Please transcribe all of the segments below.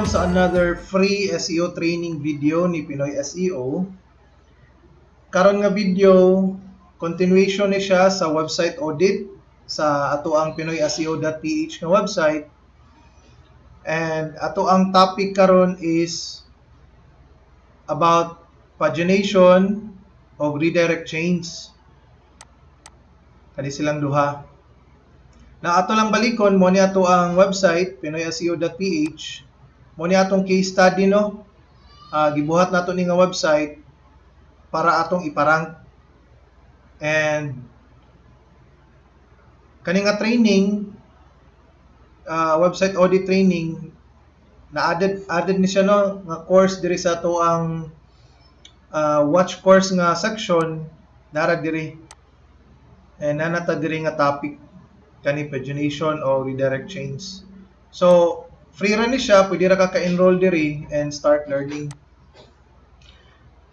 welcome sa another free SEO training video ni Pinoy SEO. Karon nga video, continuation ni siya sa website audit sa ato ang pinoyseo.ph nga website. And ato ang topic karon is about pagination o redirect chains. Kani silang duha. Na ato lang balikon mo ni ato ang website pinoyseo.ph. Mo ni atong case study no. Gibuhat nato ni nga website para atong iparang. And kani nga training, website audit training, na added ni siya no nga course diri sa ato ang watch course nga section nara diri. And nanata diri nga topic kani pagination o redirect chains. So free ra ni siya, pwede ra ka enroll diri and start learning.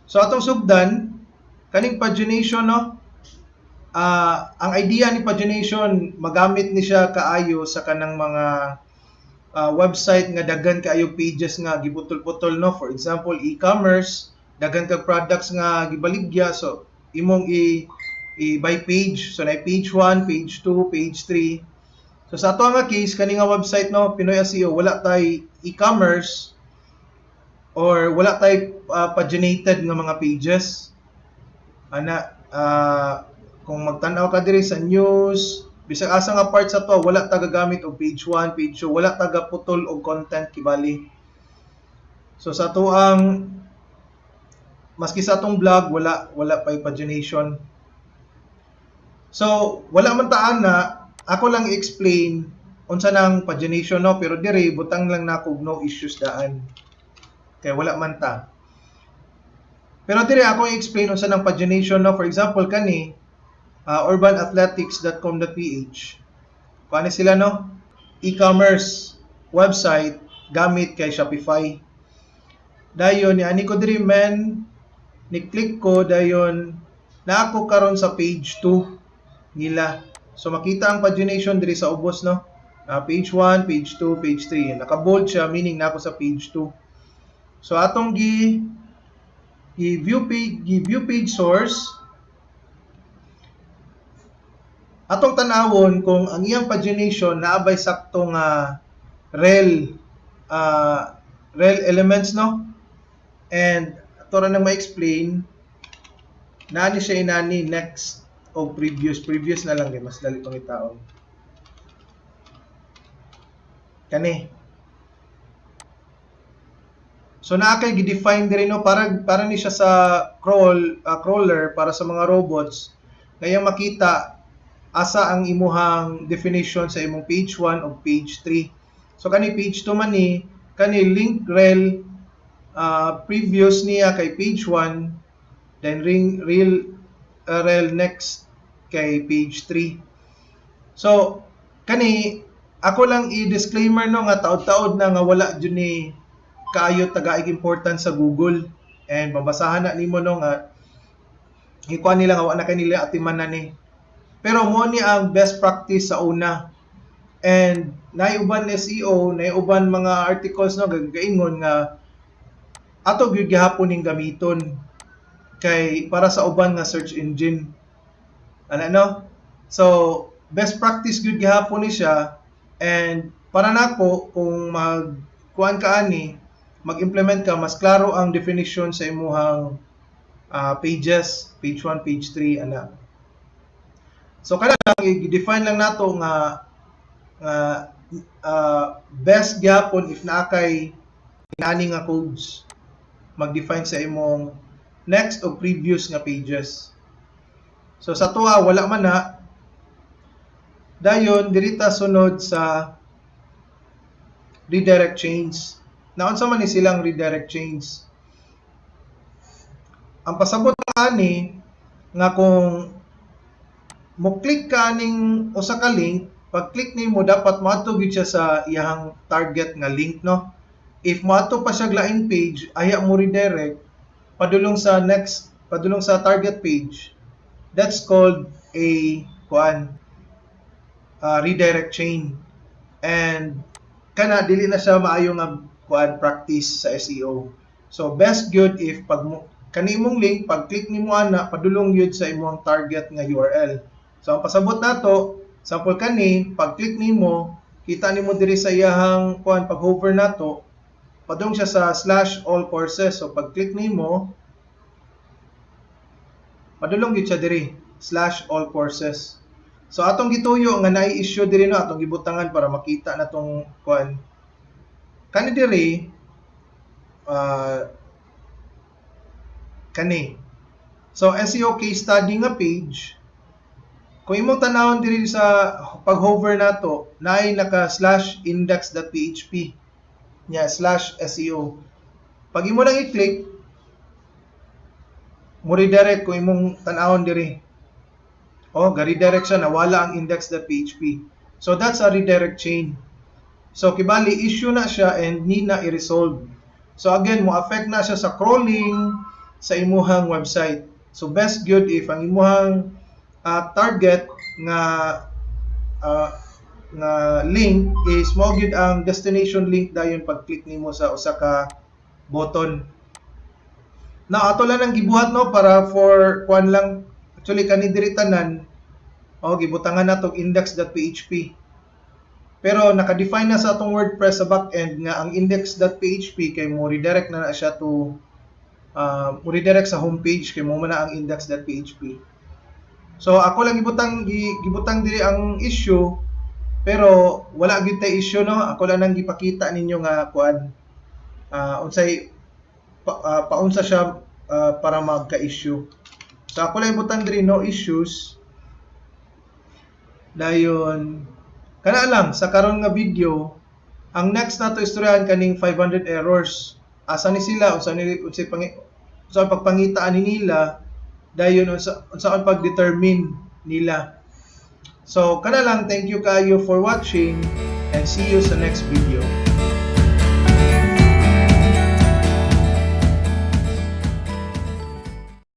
So atong sugdan kaning pagination no, ang idea ni pagination magamit ni siya kaayo sa kanang mga website nga daghan kaayo pages nga giputol-putol no. For example, e-commerce, daghan ka products nga gibaligya, so imong by page. So na page 1, page 2, page 3. So sa ato nga case kani nga website no, Pinoy SEO, wala tay e-commerce or wala tay paginated nga mga pages. Ana kung magtan-aw ka diri sa news, bisag asa nga part sa to, wala ta gagamit og page 1, page 2, wala ta gaputol og content kibali. So sa ato ang maski sa atong blog wala pay pagination. So wala man ta ana, ako lang i-explain unsa nang pagination no, pero diri butang lang nako no issues daan. Kaya wala man ta. Pero diri ako i-explain unsa nang pagination no. For example kani urbanathletics.com.ph. Kuani sila no, e-commerce website gamit kay Shopify. Dayon ni ani ko diri men, ni click ko dayon na ako karon sa page 2 nila. So makita ang pagination diri sa ubos no. Page 1, page 2, page 3. Naka-bold siya, meaning na ako sa page 2. So atong view page source. Atong tanawon kung ang iyang pagination naabay sakto nga rel elements no. And ato ra nang ma-explain nani siya inani next o previous na lang din, mas dali pang itaon. Kani. So naa kay gi-define diri no, para ni siya sa crawler para sa mga robots ngayang makita asa ang imuhang definition sa imong page 1 o page 3. So kani page 2 man ni, kani link rel previous niya kay page 1, then rel next kay page 3. So kani ako lang i-disclaimer no nga taod-taod na nga wala jud ni kaayo tagaig important sa Google, and babasahan na nimo no nga ikuan nila nga wala na kanila atiman na ni. Pero mo ni ang best practice sa una. And naiuban SEO, naiuban mga articles no gagaingon nga ato gyud gihapon ning gamiton kay para sa uban nga search engine. Ana no? So best practice gyud gihapon ni siya, and para nako kung magkuan ka ani, mag-implement ka, mas klaro ang definition sa imuhang pages, page 1, page 3 ana. So kada lang i-define lang nato nga best gyapon if naa kay inani nga codes mag-define sa imong next o previous nga pages. So sa tuwa wala man na. Dayon diri ta sunod sa redirect chains. Naunsa man ni silang redirect chains? Ang pasabot ani nga kung mo click ka ning usa ka link, pag click nimo dapat moadto gyud siya sa iyang target nga link no. If moadto pa siya laing page, aya mo redirect padulong sa target page. That's called a redirect chain. And kana dili na siya maayo nga practice sa SEO. So best good if kanimong link pag click nimo ana padulong yun sa imong target nga URL. So ang pasabot nato, sample kani pag click nimo kita nimo diri sa iyahang pag hover nato padung siya sa /all courses. So pag click nimo padulong yun siya diri /all courses. So atong gituyo nga nai-issue diri no atong gibutangan para makita natong kani diri kani. So SEO case study nga page kung imong tanawon diri sa pag-hover nato naay naka /index.php nya /SEO. Pag imo nang i-click mo redirect kung imong tanawon diri. Ga-redirect siya, nawala ang index.php. So that's a redirect chain. So kibali issue na siya and need na i-resolve. So again, mo affect na siya sa crawling sa imuhang website. So best good if ang imuhang target nga link is mo gyud ang destination link dayon pag click nimo sa usa ka button. Na ato lang ang gibuhat no para for lang. Actually, kani diri tanan, gibutangan na itong index.php. Pero, naka-define na sa atong WordPress sa backend nga ang index.php kay mo redirect na siya to, mo redirect sa homepage kay mo na ang index.php. So, ako lang gibutang diri ang issue, pero wala gyud tay issue no. Ako lang nang gipakita ninyo nga unsay paunsa siya para magka-issue. So ako lang butang diri no issues. Dayon kana lang sa karon nga video, ang next nato istoryahan kaning 500 errors. Asa ni sila unsay pagpangitaan ni nila dayon unsaon pag-determine nila. So kana lang, thank you kayo for watching and see you sa next video.